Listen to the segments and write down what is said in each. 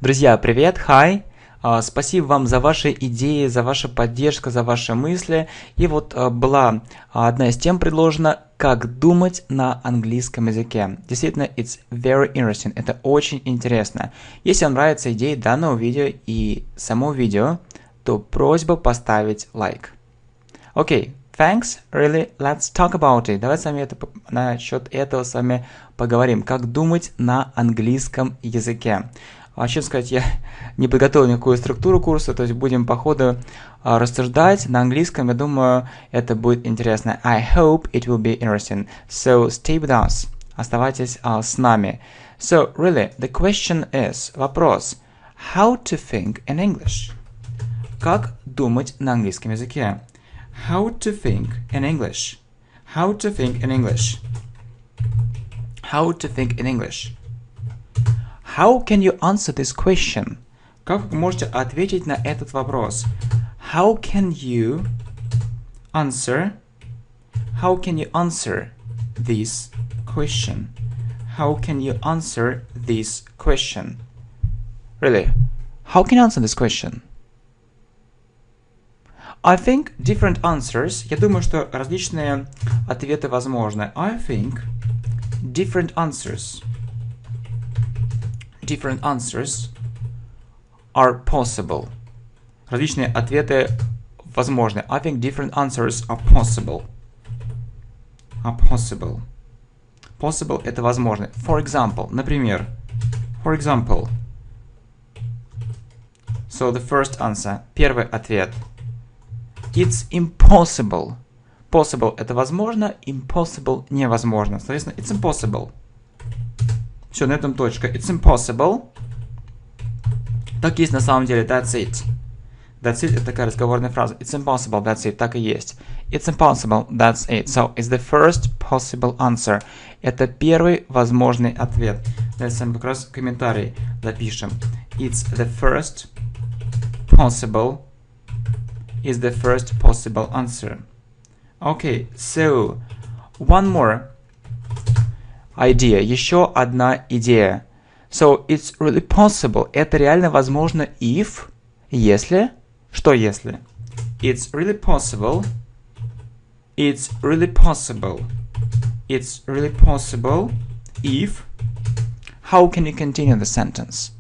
Друзья, привет, hi! Спасибо вам за ваши идеи, за вашу поддержку, за ваши мысли. И вот была одна из тем предложена, как думать на английском языке. Действительно, it's very interesting. Это очень интересно. Если вам нравится идея данного видео и само видео, то просьба поставить лайк. Окей, thanks, really, let's talk about it. Давайте с вами насчет этого с вами поговорим. Как думать на английском языке. Честно сказать, я не подготовил никакую структуру курса, то есть будем по ходу рассуждать на английском. Я думаю, это будет интересно. I hope it will be interesting. So stay with us. Оставайтесь с нами. So really, the question is, вопрос, how to think in English? Как думать на английском языке? How to think in English? How to think in English? How to think in English? How can you answer this question? Как вы можете ответить на этот вопрос? How can you answer? How can you answer this question? How can you answer this question? Really? How can you answer this question? I think different answers. Я думаю, что различные ответы возможны. I think different answers are possible. Различные ответы возможны. I think different answers are possible. Possible это возможно. For example, например. For example. So the first answer. Первый ответ. It's impossible. Possible это возможно, impossible невозможно. Соответственно, it's impossible. Все, на этом точка. It's impossible. Так есть на самом деле. That's it. That's it. Это такая разговорная фраза. It's impossible. That's it. Так и есть. It's impossible. That's it. So, it's the first possible answer. Это первый возможный ответ. Давайте сами как раз комментарий допишем. It's the first possible. Is the first possible answer. Okay. So, one more idea. Еще одна идея. So, it's really possible. Это реально возможно if, если. Что если? It's really possible. It's really possible. It's really possible if. How can you continue the sentence?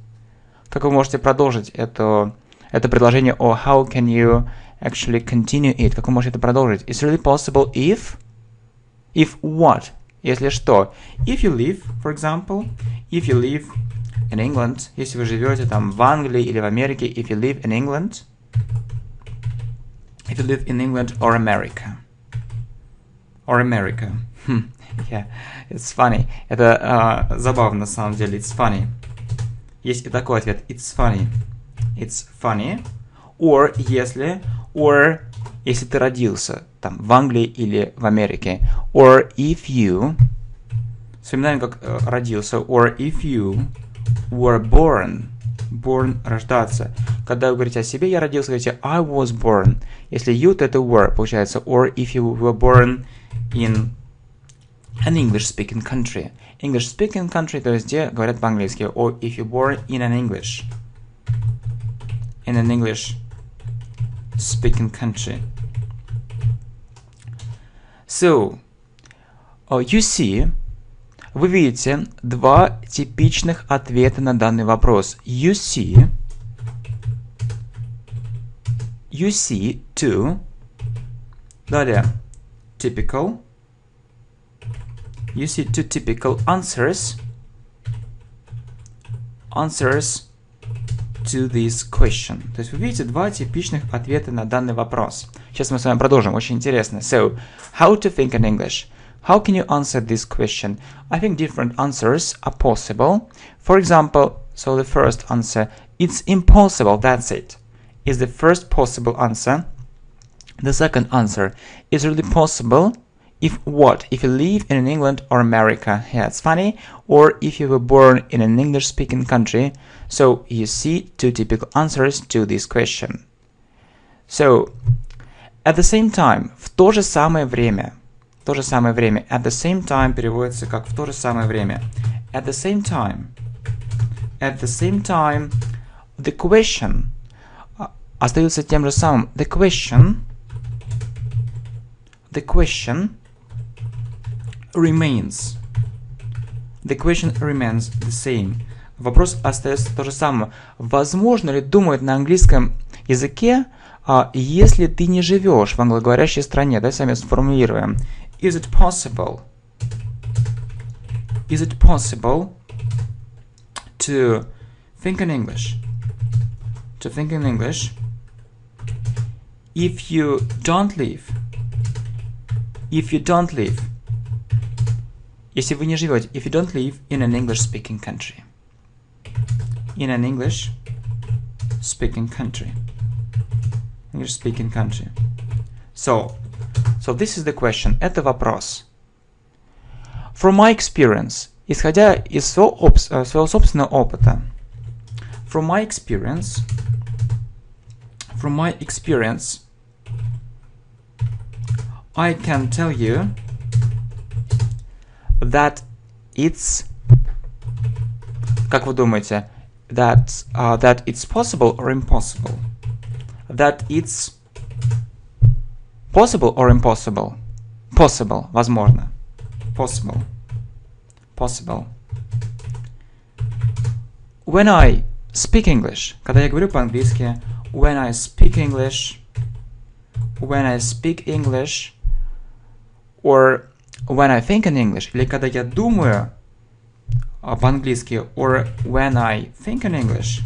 Как вы можете продолжить это предложение? Or how can you actually continue it? Как вы можете это продолжить? It's really possible if. If what? Если что. If you live, for example, if you live in England, если вы живете там в Англии или в Америке, if you live in England, if you live in England or America. Or America. Yeah, it's funny. Это забавно на самом деле. It's funny. Есть и такой ответ. It's funny. It's funny. Or если ты родился там в Англии или в Америке. Or if you, вспоминаем, как родился. Or if you were born. Born – рождаться. Когда вы говорите о себе, я родился, говорите I was born. Если you, то это were, получается. Or if you were born in an English-speaking country. English-speaking country, то есть где говорят по-английски. Or if you were in an English. In an English-speaking country. So, you see, вы видите два типичных ответа на данный вопрос. You see two. Далее, typical. You see two typical answers to this question. То есть вы видите два типичных ответа на данный вопрос. Сейчас мы с вами продолжим. Очень интересно. So, how to think in English? How can you answer this question? I think different answers are possible. For example, so the first answer, it's impossible, that's it. Is the first possible answer. The second answer, is really possible. If what? If you live in England or America. Yeah, it's funny. Or if you were born in an English-speaking country. So you see two typical answers to this question. So, at the same time, в то же самое время. То же самое время. At the same time переводится как в то же самое время. At the same time. At the same time the question остается тем же самым. The question remains. The question remains the same. Вопрос остается то же самое. Возможно ли думать на английском языке, если ты не живешь в англоговорящей стране? Давайте сами сформулируем. Is it possible to think in English? To think in English if you don't live. Если вы не живете, if you don't live in an English-speaking country. In an English-speaking country. So this is the question. Это вопрос. From my experience, исходя из своего собственного опыта. From my experience, I can tell you that it's, как вы думаете, that it's possible or impossible? That it's possible or impossible? Possible, возможно. Possible. When I speak English, когда я говорю по-английски, when I speak English, or when I think in English, или когда я думаю по-английски, or when I think in English,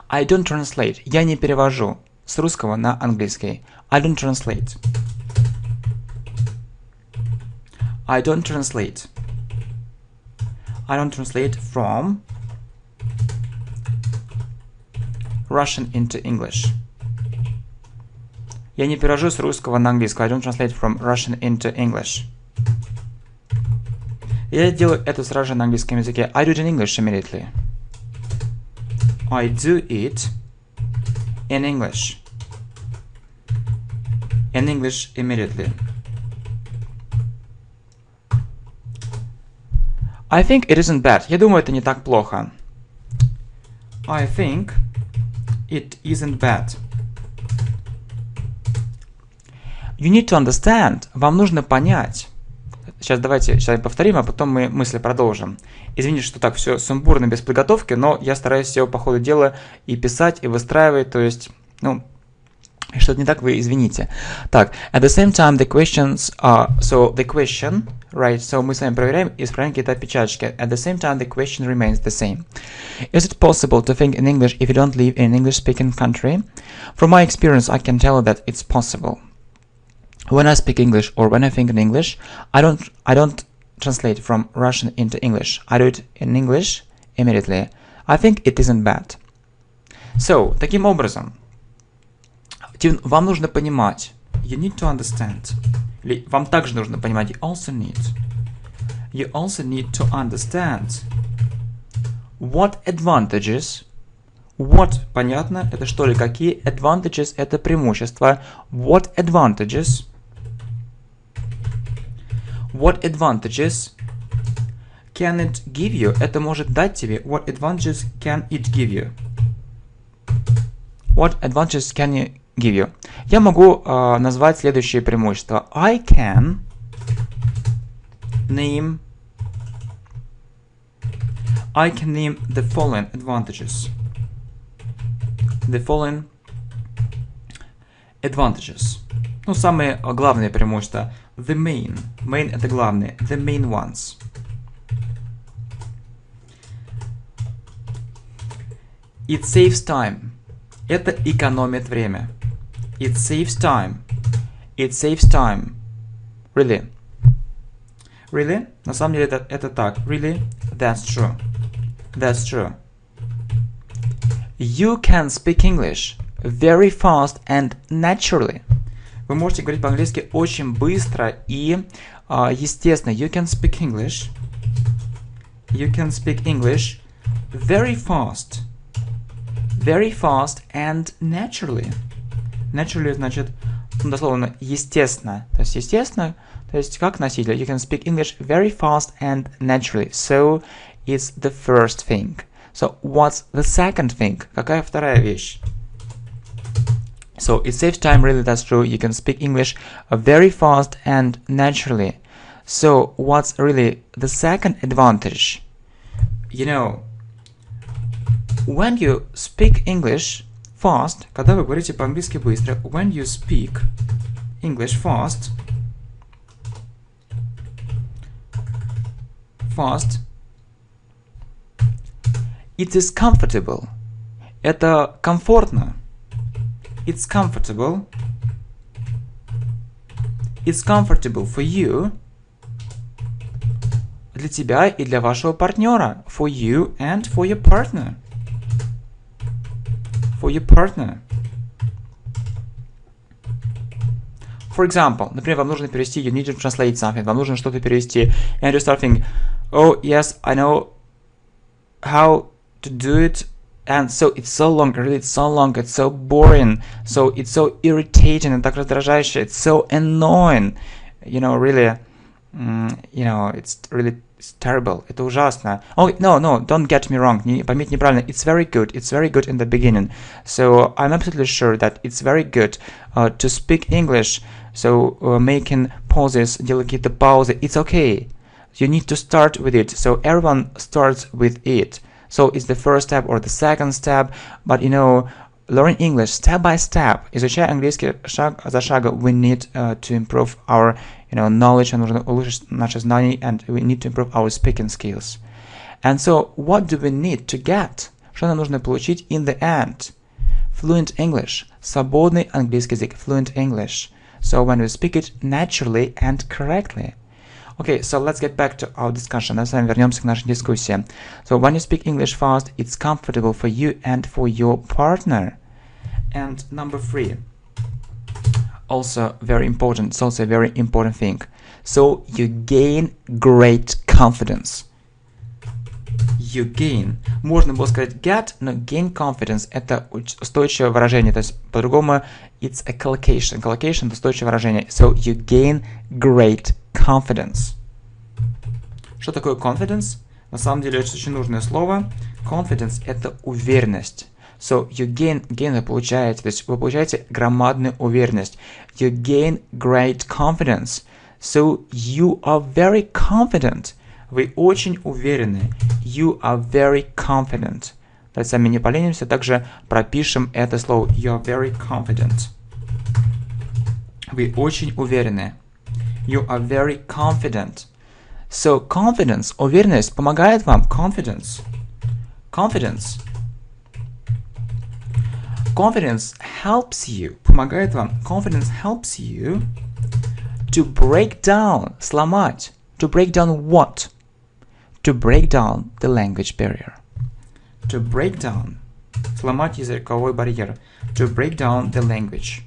I don't translate. Я не перевожу с русского на английский. I don't translate from Russian into English. Я не перевожу с русского на английский. I don't translate from Russian into English. Я делаю это сразу же на английском языке. I do it in English immediately. I do it in English. In English immediately. I think it isn't bad. Я думаю, это не так плохо. I think it isn't bad. You need to understand. Вам нужно понять. Сейчас повторим, а потом мы мысли продолжим. Извините, что так все сумбурно, без подготовки, но я стараюсь все по ходу дела и писать, и выстраивать, то есть, что-то не так, вы извините. Так, at the same time the questions are, so the question, right, so мы с вами проверяем и исправляем какие-то опечаточки. At the same time the question remains the same. Is it possible to think in English if you don't live in an English-speaking country? From my experience, I can tell you that it's possible. When I speak English or when I think in English, I don't translate from Russian into English. I do it in English immediately. I think it isn't bad. So, таким образом, вам нужно понимать. You need to understand. Или вам также нужно понимать. You also need to understand what advantages. What, понятно, это что или какие. Advantages, это преимущества. What advantages can it give you? Это может дать тебе. What advantages can it give you? What advantages can it give you? Я могу назвать следующие преимущества. I can name the following advantages. Самые главные преимущества. The main это главные. The main ones. It saves time. Это экономит время. It saves time. Really? На самом деле это так. Really? That's true. You can speak English very fast and naturally. Вы можете говорить по-английски очень быстро и естественно. You can speak English very fast and naturally. Naturally значит, дословно, естественно. То есть как носитель. You can speak English very fast and naturally. So, is the first thing. So what's the second thing? Какая вторая вещь? So it saves time, really, that's true. You can speak English very fast and naturally. So what's really the second advantage? You know, when you speak English fast, когда вы говорите по-английски быстро, when you speak English fast, it is comfortable. Это комфортно. It's comfortable. It's comfortable for you. Для тебя и для вашего партнера. For you and for your partner. For your partner. For example, например, вам нужно перевести, you need to translate something, вам нужно что-то перевести, and you start thinking, oh, yes, I know how to do it, and so it's so long, really, it's so long, it's so boring, so it's so irritating, and так раздражающе, it's so annoying, you know, really, it's really it's terrible, это ужасно. Oh, no, don't get me wrong, не поймите неправильно, it's very good in the beginning, so I'm absolutely sure that it's very good to speak English, so making pauses, делать какие-то паузы, it's okay. You need to start with it, so everyone starts with it. So it's the first step or the second step, but you know, learning English step by step, изучая английский шаг за шагом, we need to improve our knowledge, нужно улучшить наши знания, and we need to improve our speaking skills. And so, what do we need to get? Что нам нужно получить in the end? Fluent English, свободный английский язык, fluent English. So when we speak it naturally and correctly. Okay, so let's get back to our discussion. Давайте с вами вернемся к нашей дискуссии. So when you speak English fast, it's comfortable for you and for your partner. And number 3, also very important, it's also a very important thing. So you gain great confidence. You gain. Можно было сказать get, но gain confidence это устойчивое выражение, то есть по-другому it's a collocation. Collocation это устойчивое выражение. So you gain great confidence. Что такое confidence? На самом деле это очень нужное слово. Confidence это уверенность. So you gain вы получаете, то есть вы получаете громадную уверенность. You gain great confidence. So you are very confident. Вы очень уверены. You are very confident. Давайте сами не поленимся, также пропишем это слово. You are very confident. Вы очень уверены. You are very confident. So confidence, уверенность помогает вам. Confidence. Confidence helps you. Помогает вам. Confidence helps you to break down, сломать. To break down what? To break down the language barrier. To break down. Сломать языковой барьер. To break down the language.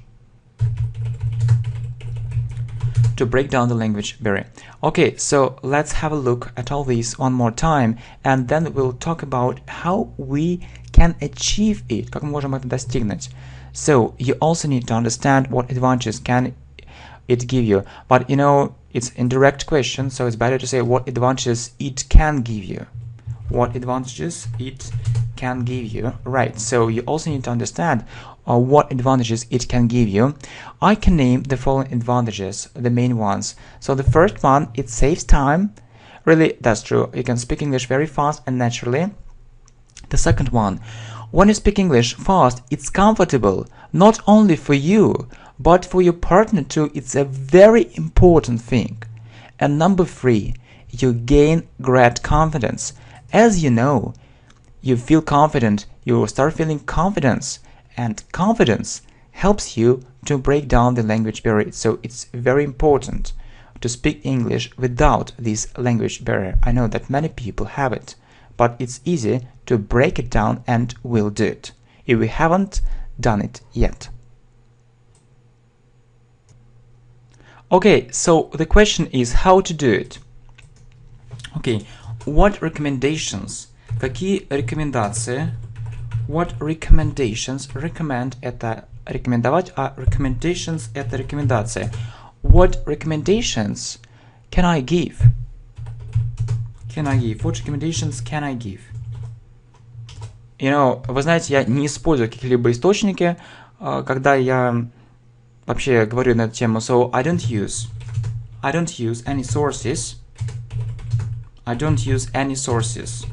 To break down the language barrier. Okay, so let's have a look at all these one more time, and then we'll talk about how we can achieve it. Как мы можем это достигнуть? So you also need to understand what advantages can it give you. But you know, it's indirect question, so it's better to say what advantages it can give you. What advantages it can give you. Right, so you also need to understand what advantages it can give you. I can name the following advantages, the main ones. So the first one, it saves time. Really, that's true. You can speak English very fast and naturally. The second one, when you speak English fast, it's comfortable, not only for you, but for your partner too. It's a very important thing. And number 3, you gain great confidence. As you know, you feel confident, you start feeling confidence, and confidence helps you to break down the language barrier. So it's very important to speak English without this language barrier. I know that many people have it, but it's easy to break it down, and we'll do it if we haven't done it yet. Okay, so the question is how to do it. Okay, what recommendations? Какие рекомендации? What recommendations? Recommend это рекомендовать, а recommendations это рекомендации. What recommendations can I give? can I give? What recommendations can I give? Вы знаете, я не использую какие-либо источники, когда я вообще говорю на эту тему. So I don't use any sources. I don't use any sources.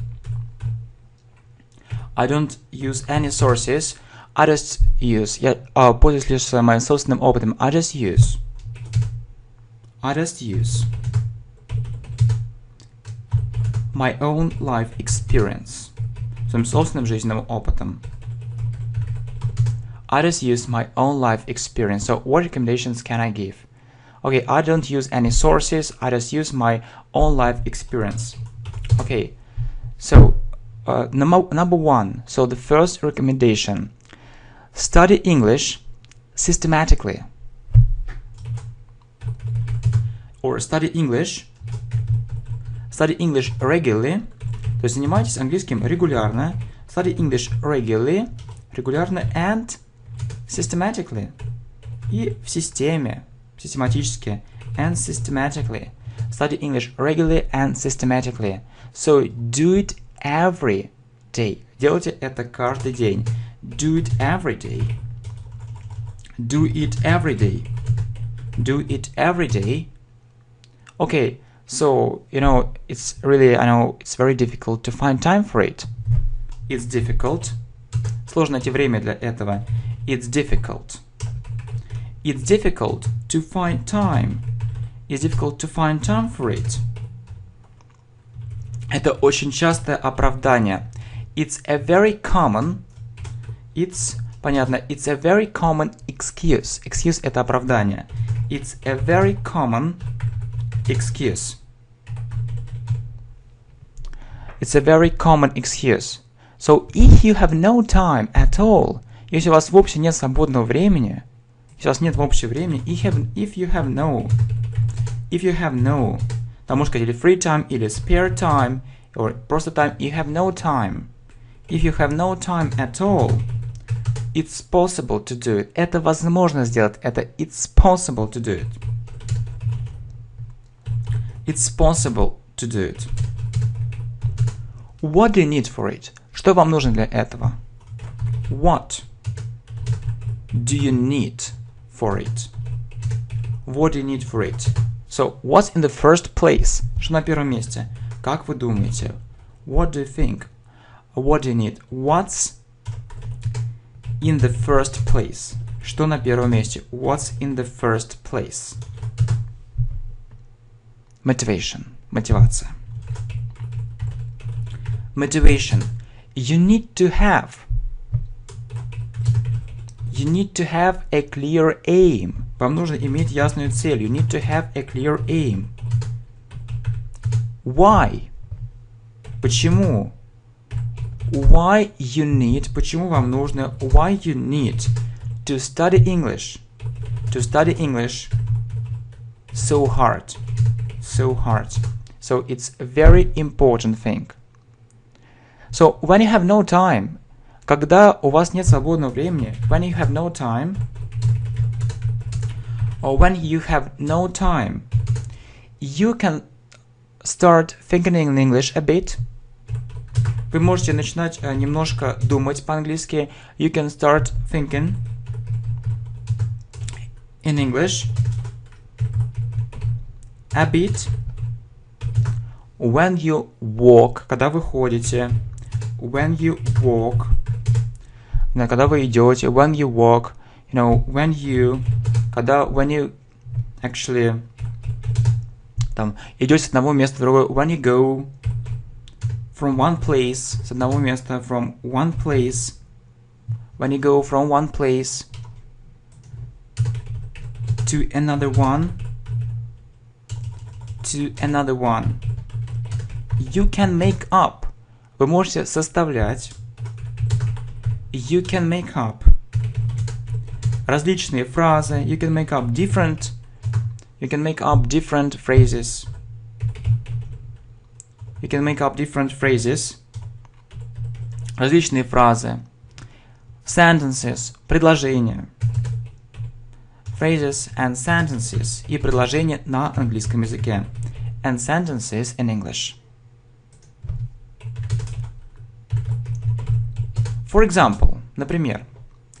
I don't use any sources. I just use. Я пользуюсь лишь моим собственным опытом. I just use my own life experience. Своим собственным жизненным опытом. I just use my own life experience. So what recommendations can I give? Okay, I don't use any sources. I just use my own life experience. Okay, so number one. So the first recommendation: study English systematically, or study English regularly. То есть занимайтесь английским регулярно. Study English regularly, регулярно, and systematically. И в системе, систематически, and systematically. Study English regularly and systematically. So do it every day. Делайте это каждый день. Do it every day. Do it every day. Do it every day. Okay, so, it's really, I know, it's very difficult to find time for it. It's difficult. Сложно найти время для этого. It's difficult. It's difficult to find time. It's difficult to find time for it. Это очень частое оправдание. It's a very common. Понятно. It's a very common excuse. Excuse – это оправдание. It's a very common excuse. It's a very common excuse. So if you have no time at all, если у вас вообще нет свободного времени, если у вас нет вообще времени, if you have no, там можно сказать или free time, или spare time, or просто time, you have no time. If you have no time at all, it's possible to do it. Это возможно сделать. Это it's possible to do it. It's possible to do it. What do you need for it? Что вам нужно для этого? What do you need for it? What do you need for it? So, what's in the first place? Что на первом месте? Как вы думаете? What do you think? What do you need? What's in the first place? Что на первом месте? What's in the first place? Motivation. Мотивация. Motivation. You need to have a clear aim. Вам нужно иметь ясную цель. You need to have a clear aim. Why? Почему? Why you need? Почему вам нужно? Why you need to study English? To study English so hard. So hard. So it's a very important thing. So when you have no time, когда у вас нет свободного времени, when you have no time, or when you have no time, you can start thinking in English a bit. Вы можете начинать немножко думать по-английски. You can start thinking in English a bit. When you walk, когда вы ходите. When you walk, когда вы идете. When you walk, when you actually там идете с одного места в другое. When you go from one place, с одного места, from one place. When you go from one place to another one. To another one. You can make up. Вы можете составлять. You can make up. Различные фразы. You can make up different. You can make up different phrases. You can make up different phrases. Различные фразы. Sentences. Предложения. Phrases and sentences. И предложения на английском языке. And sentences in English. For example, например,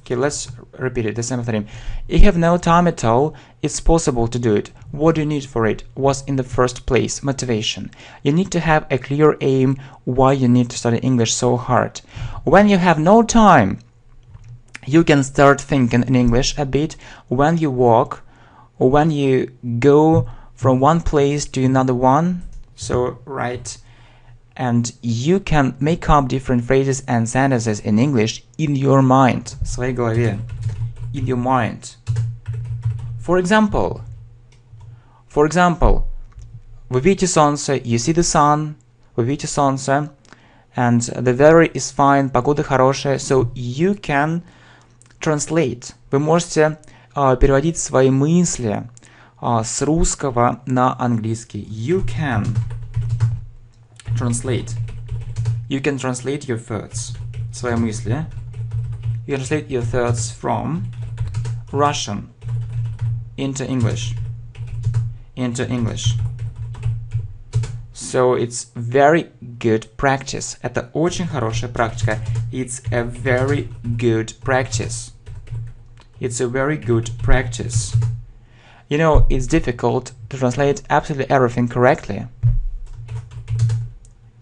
okay, let's repeat it, the same thing. You have no time at all, it's possible to do it. What do you need for it? Was in the first place, motivation. You need to have a clear aim why you need to study English so hard. When you have no time, you can start thinking in English a bit when you walk or when you go from one place to another one. So, right. And you can make up different phrases and sentences in English in your mind. В своей голове. In your mind. For example, вы видите солнце, you see the sun, вы видите солнце, and the weather is fine, погода хорошая, so you can translate. Вы можете переводить свои мысли с русского на английский. You can translate. You can translate your thoughts. Свои мысли. You can translate your thoughts from Russian into English. So it's very good practice. Это очень хорошая практика. It's a very good practice. It's a very good practice. You know, it's difficult to translate absolutely everything correctly.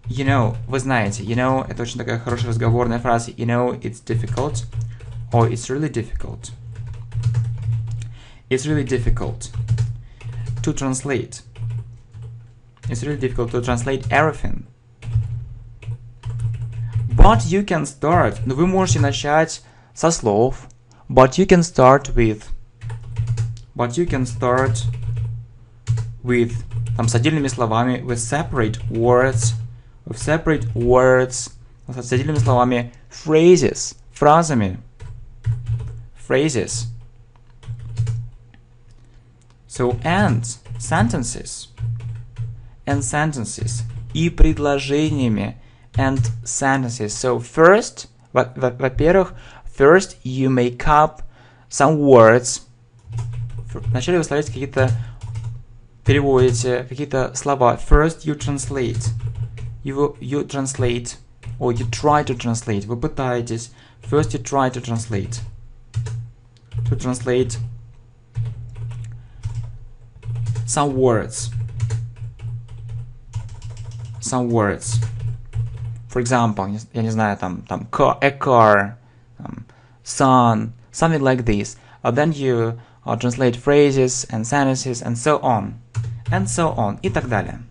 You know, вы знаете, you know, это очень такая хорошая разговорная фраза. You know, it's difficult. Or it's really difficult. It's really difficult to translate. It's really difficult to translate everything. But you can start. Но вы можете начать со слов. But you can start with. But you can start with. Там с отдельными словами. With separate words. With separate words. С отдельными словами. Phrases. Фразами. Phrases. So, and sentences. And sentences. И предложениями. And sentences. So, first, во-первых, first you make up some words. Вначале вы ставите какие-то, переводите какие-то слова. First you translate. You translate. Or you try to translate. Вы пытаетесь. First you try to translate. To translate some words. Some words. For example, я не знаю, там a car, sun, something like this. Then you translate phrases and sentences and so on. And so on. И так далее.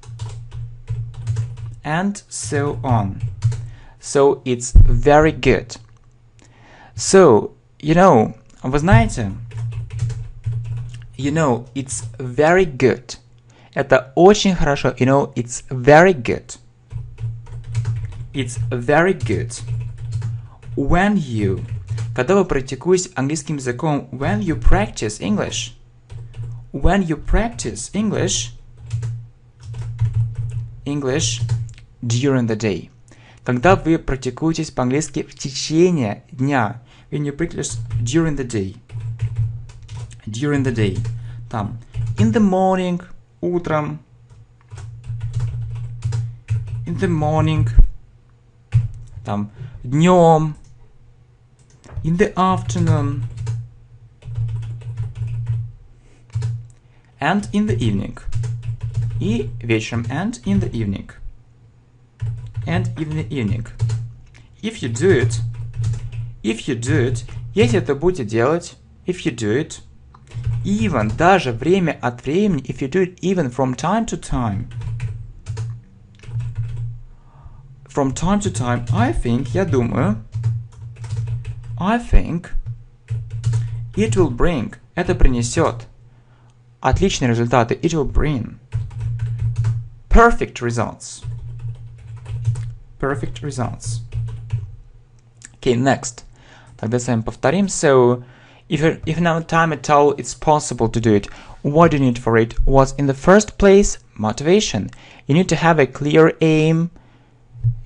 And so on. So it's very good. So, you know, вы знаете, you know, it's very good. Это очень хорошо. You know, it's very good. It's very good. When you, когда вы практикуете английским языком, when you practice English. When you practice English during the day. Когда вы практикуетесь по-английски в течение дня. When you practice during the day. During the day. Там. In the morning. Утром. In the morning. Там. Днем. In the afternoon. And in the evening. И вечером. And in the evening. And in the evening. If you do it, если это будете делать, if you do it, even, даже время от времени, if you do it even from time to time, I think, я думаю, I think, it will bring, это принесет отличные результаты, it will bring perfect results. Perfect results. Okay, next. Тогда с вами повторим. So, if you have time at all, it's possible to do it. What do you need for it? What's in the first place? Motivation. You need to have a clear aim.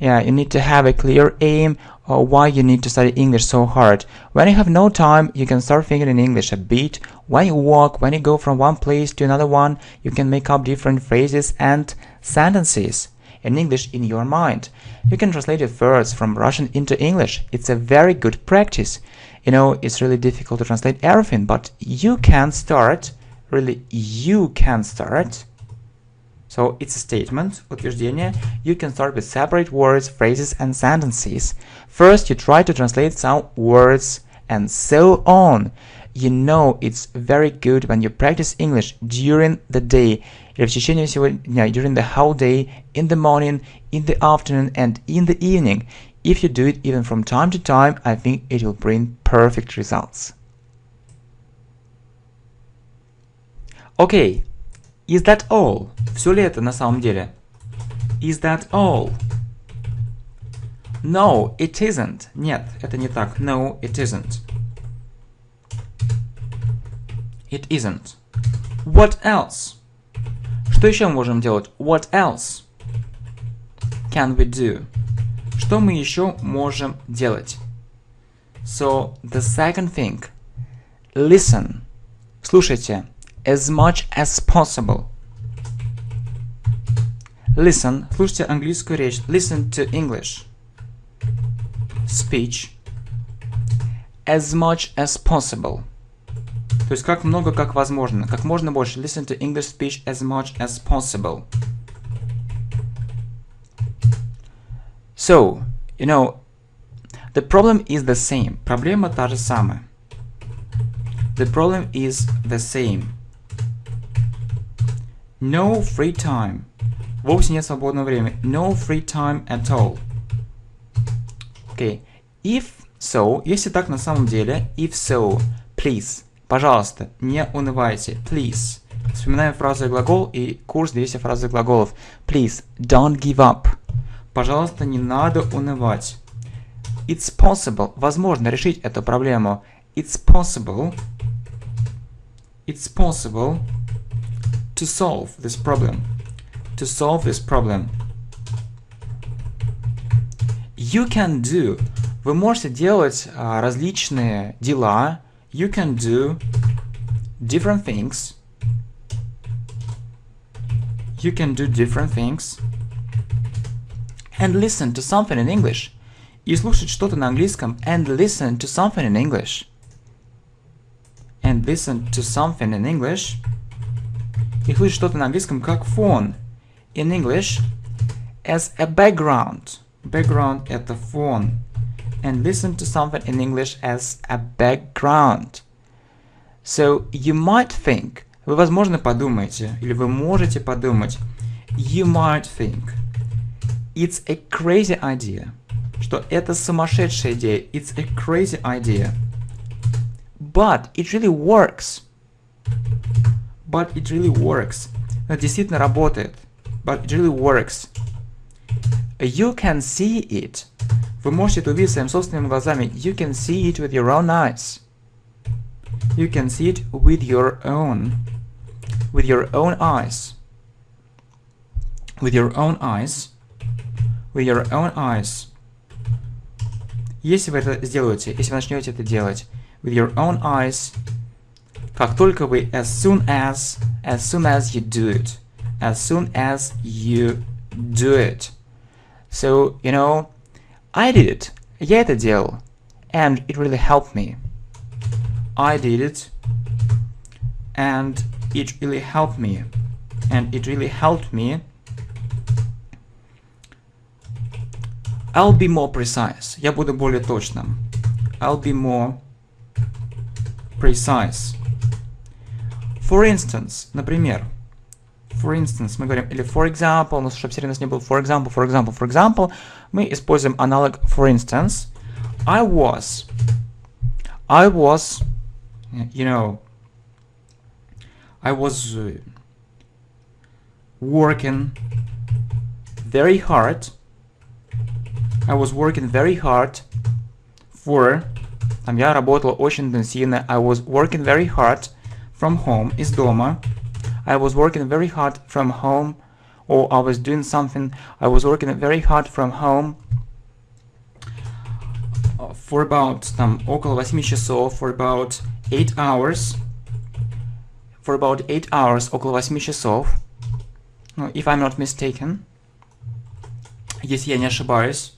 Yeah, you need to have a clear aim why you need to study English so hard. When you have no time, you can start thinking in English a bit. When you walk, when you go from one place to another one, you can make up different phrases and sentences in English in your mind. You can translate it first from Russian into English. It's a very good practice. You know, it's really difficult to translate everything, but you can start. Really, you can start. So it's a statement, утверждение. You can start with separate words, phrases, and sentences. First, you try to translate some words, and so on. You know, it's very good when you practice English during the day. Или в течение всего дня, during the whole day, in the morning, in the afternoon, and in the evening. If you do it even from time to time, I think it will bring perfect results. Okay, is that all? Все ли это на самом деле? Is that all? No, it isn't. Нет, это не так. No, it isn't. It isn't. What else? Что еще мы можем делать? What else can we do? Что мы еще можем делать? So, the second thing. Listen. Слушайте. As much as possible. Listen. Слушайте английскую речь. Listen to English. Speech. As much as possible. То есть как много, как возможно. Как можно больше. Listen to English speech as much as possible. So, you know, the problem is the same. Проблема та же самая. The problem is the same. No free time. Вовсе нет свободного времени. No free time at all. Okay. If so, если так на самом деле, if so, please. Пожалуйста, не унывайте. Please. Вспоминаем фразу и глагол и курс 200 фраз и глаголов. Please, don't give up. Пожалуйста, не надо унывать. It's possible. Возможно решить эту проблему. It's possible. It's possible to solve this problem. To solve this problem. You can do. Вы можете делать различные дела. You can do different things. You can do different things. And listen to something in English. И слушать что-то на английском. And listen to something in English. And listen to something in English. И слушать что-то на английском как фон. In English as a background. Background это фон. And listen to something in English as a background. So you might think. Вы, возможно, подумаете, или вы можете подумать. You might think. It's a crazy idea. Что это сумасшедшая идея. It's a crazy idea. But it really works. But it really works. Это действительно работает. But it really works. You can see it. Вы можете это увидеть своими собственными глазами. You can see it with your own eyes. You can see it with your own eyes. With your own eyes. With your own eyes. Если вы это сделаете, если вы начнете это делать, with your own eyes, как только вы, as soon as you do it, as soon as you do it. So, you know, I did it. Я это делал. And it really helped me. I did it. And it really helped me. And it really helped me. I'll be more precise. Я буду более точным. I'll be more precise. For instance, например. For instance, мы говорим, или for example, но чтобы все у нас не было for example, мы используем аналог for instance. I was, you know, I was working very hard. I was working very hard for, там я работал очень интенсивно. I was working very hard from home, из дома. I was working very hard from home, or I was doing something. I was working very hard from home for about, там, около 8 часов, for about 8 hours. For about 8 hours, около 8 часов. If I'm not mistaken. Если я не ошибаюсь.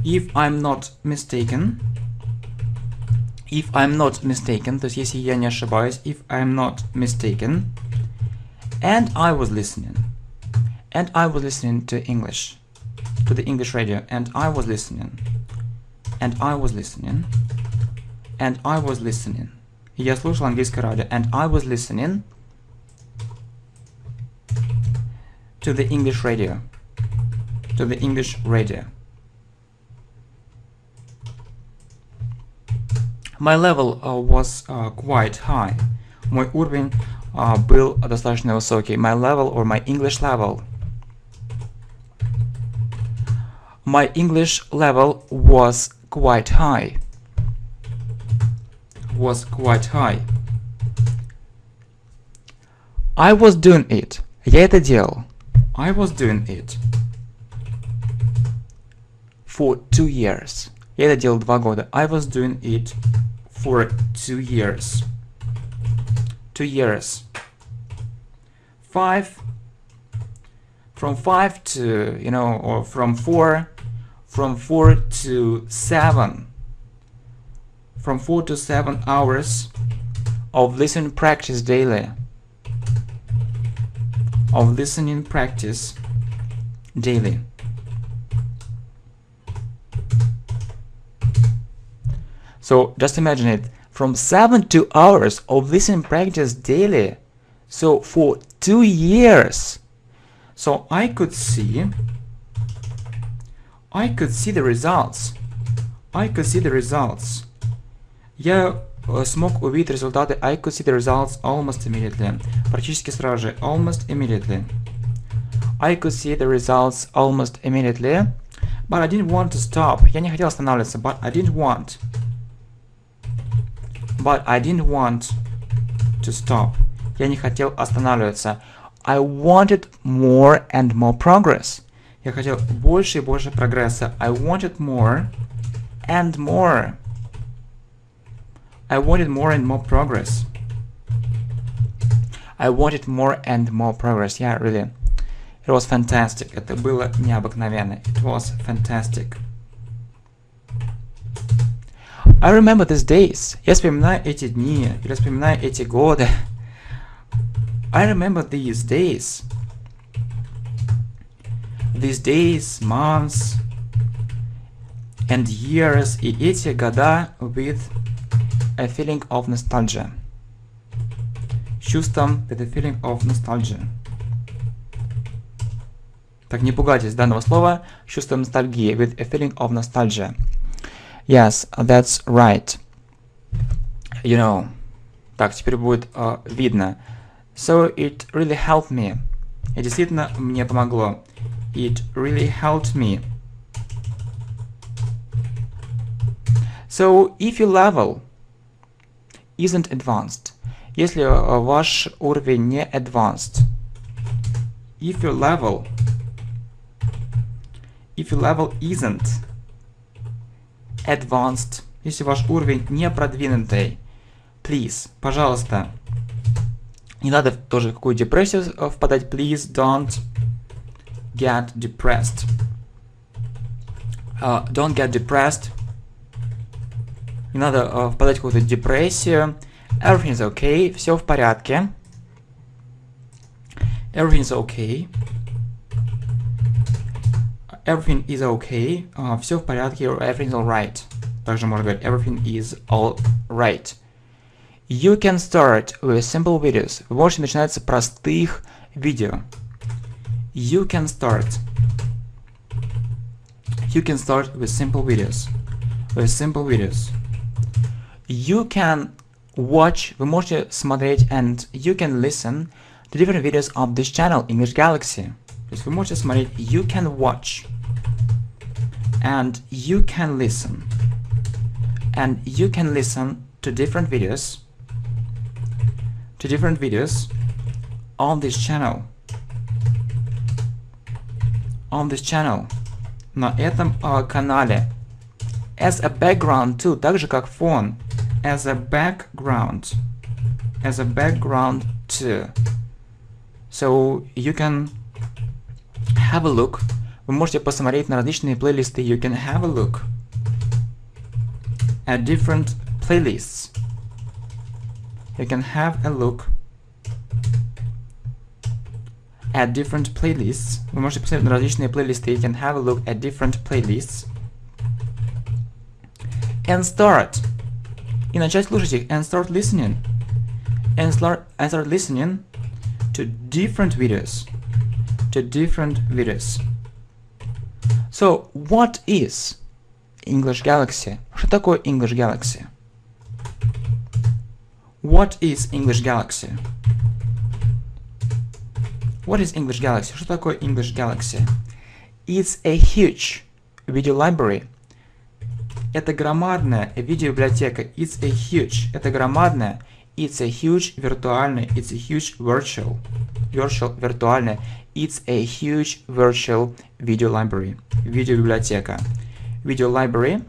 If I'm not mistaken. If I'm not mistaken. То есть, если я не ошибаюсь. If I'm not mistaken. And I was listening. And I was listening to English. To the English radio. And I was listening. And I was listening. And I was listening. И я слушал английское радио. And I was listening to the English radio. To the English radio. My level was quite high. Мой уровень был достаточно высокий. My level or my English level. My English level was quite high. Was quite high. I was doing it. Я это делал. I was doing it. For 2 years. Я это делал 2 года. I was doing it for 2 years. 2 years. 5. From 5 to, you know, or from 4 to 7. From 4 to 7 hours of listening practice daily. Of listening practice daily. So just imagine it, from 7 to 2 hours of listening practice daily. So for 2 years. So I could see the results. I could see the results. Я смог увидеть результаты. I could see the results almost immediately. Практически сразу же. Almost immediately. I could see the results almost immediately. But I didn't want to stop. Я не хотел останавливаться. But I didn't want. But I didn't want to stop. Я не хотел останавливаться. I wanted more and more progress. Я хотел больше и больше прогресса. I wanted more and more. I wanted more and more progress. I wanted more and more progress. Yeah, really. It was fantastic. Это было необыкновенно. It was fantastic. I remember these days. Я вспоминаю эти дни. Или вспоминаю эти годы. I remember these days. These days, months, and years. И эти года with a feeling of nostalgia. Чувством, with a feeling of nostalgia. Так, не пугайтесь данного слова. Чувство ностальгии, with a feeling of nostalgia. Yes, that's right. You know. Так, теперь будет видно. So it really helped me. И действительно мне помогло. It really helped me. So if your level isn't advanced, если ваш уровень не advanced, if your level isn't advanced, если ваш уровень не продвинутый, please, пожалуйста, не надо тоже в какую депрессию впадать, please don't get depressed. Don't get depressed. Не надо впадать в какую-то депрессию. Everything is okay. Все в порядке. Everything is okay. Everything is okay. Все в порядке. Everything is alright. Также можно говорить everything is alright. You can start with simple videos. Вы можете начинать с простых видео. You can start with simple videos. With simple videos. You can watch. Вы можете смотреть and you can listen to different videos of this channel, English Galaxy. То есть вы можете смотреть. You can watch. And you can listen. And you can listen to different videos. To different videos on this channel. On this channel. На этом канале. As a background too. Так же как фон. As a background. As a background too. So you can have a look. Вы можете посмотреть на различные плейлисты. You can have a look at different playlists. You can have a look at different playlists. Вы можете посмотреть на различные плейлисты. You can have a look at different playlists. And start. И начать слушать их. And start listening. And start listening to different videos. To different videos. So, what is English Galaxy? Что такое English Galaxy? What is English Galaxy? What is English Galaxy? Что такое English Galaxy? It's a huge video library. Это громадная видеобиблиотека. It's a huge. Это громадная. It's a huge виртуальный. It's a huge virtual. Virtual виртуальная. It's a huge virtual video library. Видеобиблиотека. Video library.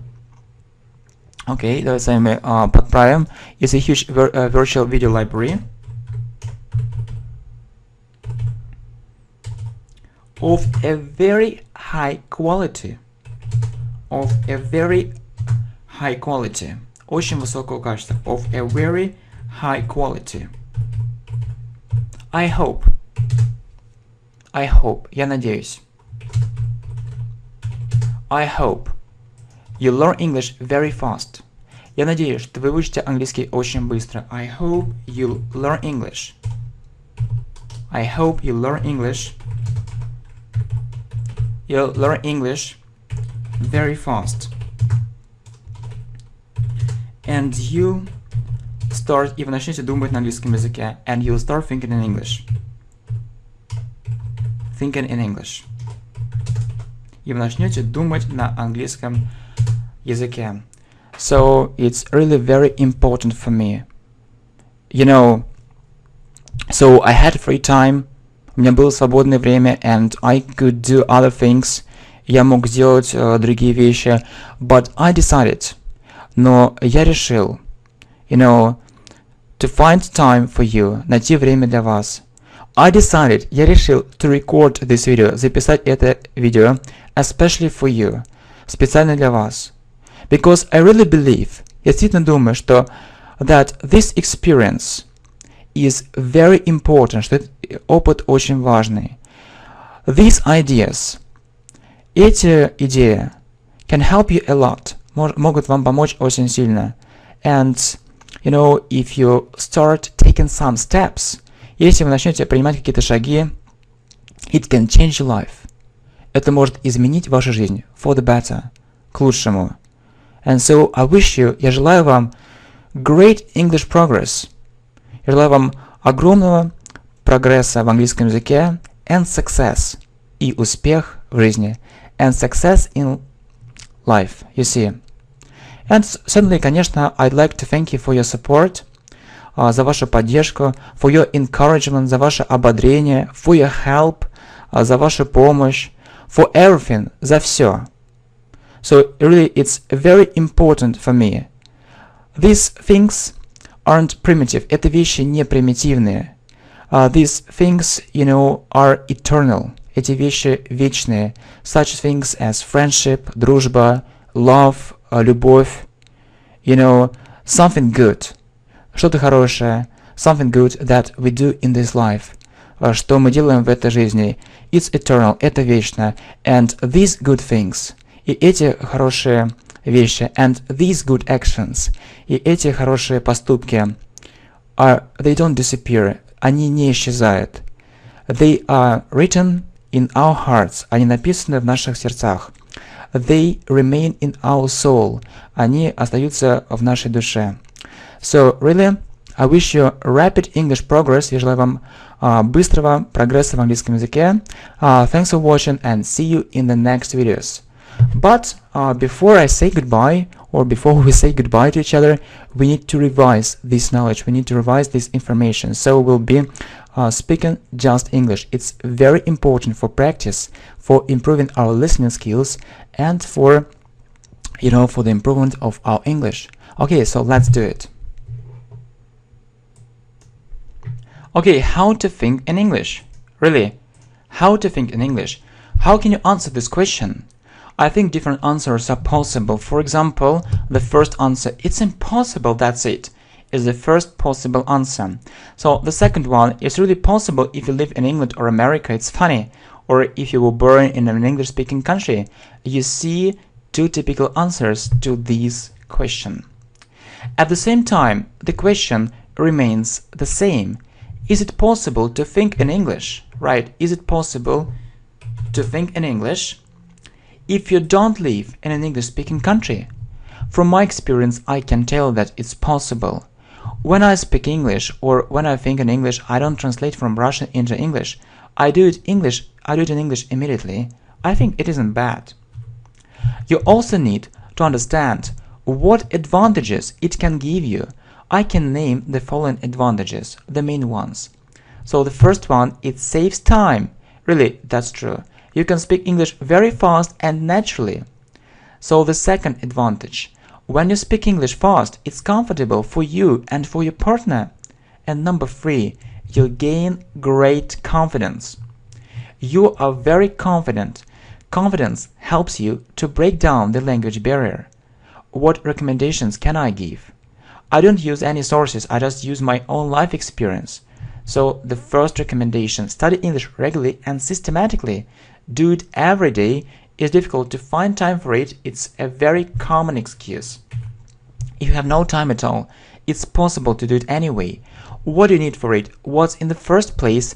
Окей, давайте с вами подправим. It's a huge virtual video library of a very high quality. Of a very high quality. Очень высокого качества. Of a very high quality. I hope. Я надеюсь. I hope you learn English very fast. Я надеюсь, что вы выучите английский очень быстро. I hope you learn English. I hope you learn English. You'll learn English very fast. And you start, и вы начнете думать на английском языке. And you'll start thinking in English. Thinking in English. И вы начнете думать на английском языке. So it's really very important for me. You know, so I had free time. У меня было свободное время, and I could do other things. Я мог сделать другие вещи. But I decided. Но я решил, you know, to find time for you. Найти время для вас. I decided, я решил to record this video, записать это видео, especially for you, специально для вас. Because I really believe, я действительно думаю, что that this experience is very important, что этот опыт очень важный. These ideas, эти идеи, can help you a lot, могут вам помочь очень сильно. And, you know, if you start taking some steps, если вы начнете принимать какие-то шаги, it can change your life. Это может изменить вашу жизнь for the better, к лучшему. And so I wish you, я желаю вам great English progress. Я желаю вам огромного прогресса в английском языке and success, и успех в жизни, and success in life, you see. And certainly, конечно, I'd like to thank you for your support, за вашу поддержку, for your encouragement, за ваше ободрение, for your help, за вашу помощь, for everything, за все. So really, it's very important for me. These things aren't primitive. Это вещи не примитивные. These things, you know, are eternal. Эти вещи вечные. Such things as friendship, дружба, love, любовь. You know, something good. Что-то хорошее. Something good that we do in this life. Что мы делаем в этой жизни. It's eternal. Это вечно. And these good things. И эти хорошие вещи. And these good actions. И эти хорошие поступки. They don't disappear. Они не исчезают. They are written in our hearts. Они написаны в наших сердцах. They remain in our soul. Они остаются в нашей душе. So, really, I wish you rapid English progress. Я желаю вам быстрого прогресса в английском языке. Thanks for watching and see you in the next videos. But before I say goodbye, or before we say goodbye to each other, we need to revise this knowledge. We need to revise this information. So we'll be speaking just English. It's very important for practice, for improving our listening skills, and for, you know, for the improvement of our English. Okay, so let's do it. Okay, how to think in English. Really, how to think in English. How can you answer this question? I think different answers are possible. For example, the first answer, it's impossible, that's it, is the first possible answer. So the second one, it's really possible if you live in England or America, it's funny. Or if you were born in an English-speaking country. You see two typical answers to this question. At the same time, the question remains the same. Is it possible to think in English? Right, is it possible to think in English if you don't live in an English-speaking country? From my experience, I can tell that it's possible. When I speak English or when I think in English, I don't translate from Russian into English. I do it in English immediately. I think it isn't bad. You also need to understand what advantages it can give you. I can name the following advantages, the main ones. So the first one, it saves time. Really, that's true. You can speak English very fast and naturally. So the second advantage, when you speak English fast, it's comfortable for you and for your partner. And number 3, you gain great confidence. You are very confident. Confidence helps you to break down the language barrier. What recommendations can I give? I don't use any sources, I just use my own life experience. So the first recommendation, study English regularly and systematically. Do it every day. It's difficult to find time for it. It's a very common excuse. If you have no time at all, it's possible to do it anyway. What do you need for it? What's in the first place?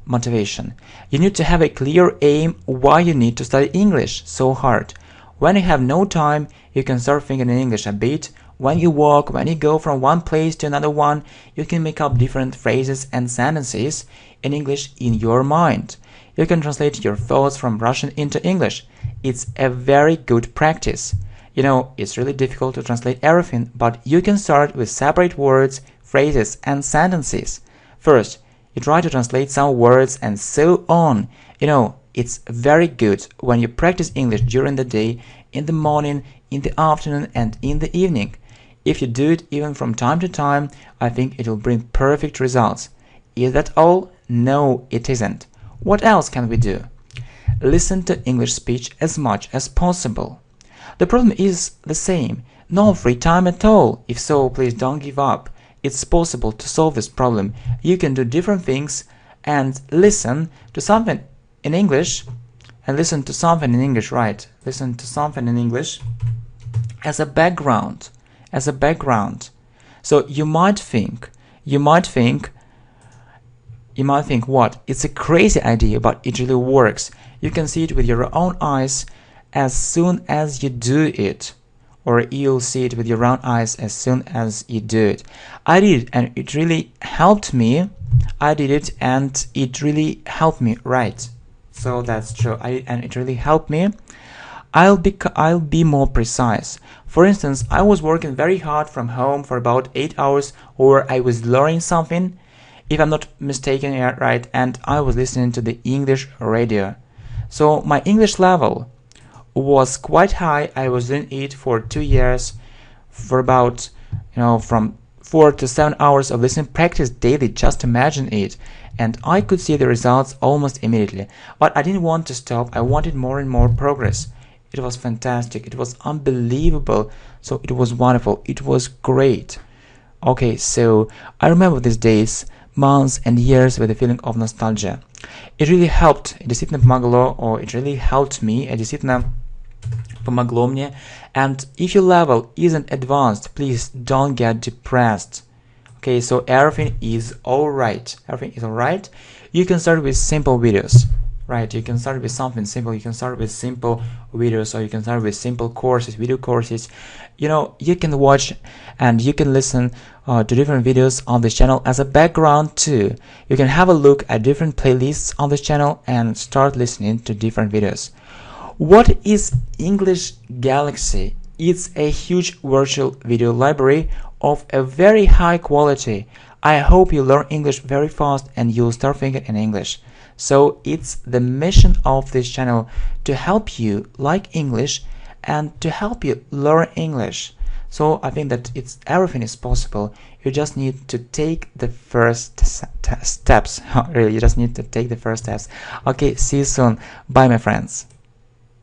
Motivation. You need to have a clear aim why you need to study English so hard. When you have no time, you can start thinking in English a bit. When you walk, when you go from one place to another one, you can make up different phrases and sentences in English in your mind. You can translate your thoughts from Russian into English. It's a very good practice. You know, it's really difficult to translate everything, but you can start with separate words, phrases, and sentences. First, you try to translate some words and so on. You know, it's very good when you practice English during the day, in the morning, in the afternoon, and in the evening. If you do it even from time to time, I think it will bring perfect results. Is that all? No, it isn't. What else can we do? Listen to English speech as much as possible. The problem is the same. No free time at all. If so, please don't give up. It's possible to solve this problem. You can do different things and listen to something in English right? Listen to something in English as a background. So you might think what? It's a crazy idea, but it really works. You can see it with your own eyes as soon as you do it. Or you'll see it with your own eyes as soon as you do it. I did it and it really helped me. Right. So that's true. And it really helped me. I'll be more precise. For instance, I was working very hard from home for about 8 hours, or I was learning something, if I'm not mistaken, right, and I was listening to the English radio. So my English level was quite high. I was doing it for 2 years, for about, from 4 to 7 hours of listening practice daily. Just imagine it. And I could see the results almost immediately. But I didn't want to stop. I wanted more and more progress. It was fantastic. It was unbelievable. So it was wonderful. It was great. Okay, so I remember these days, months and years with a feeling of nostalgia. It really helped. Действительно помогло, or it really helped me. Действительно помогло мне. And if your level isn't advanced, please don't get depressed. Okay, so everything is alright. You can start with simple videos. Right, you can start with something simple. You can start with simple videos, or you can start with simple courses, video courses. You can watch and you can listen to different videos on this channel as a background too. You can have a look at different playlists on this channel and start listening to different videos. What is English Galaxy? It's a huge virtual video library of a very high quality. I hope you learn English very fast and you'll start thinking in English. So it's the mission of this channel to help you like English and to help you learn English. So I think that everything is possible You just need to take the first steps. Really, you just need to take the first steps. Okay, see you soon. Bye, my friends.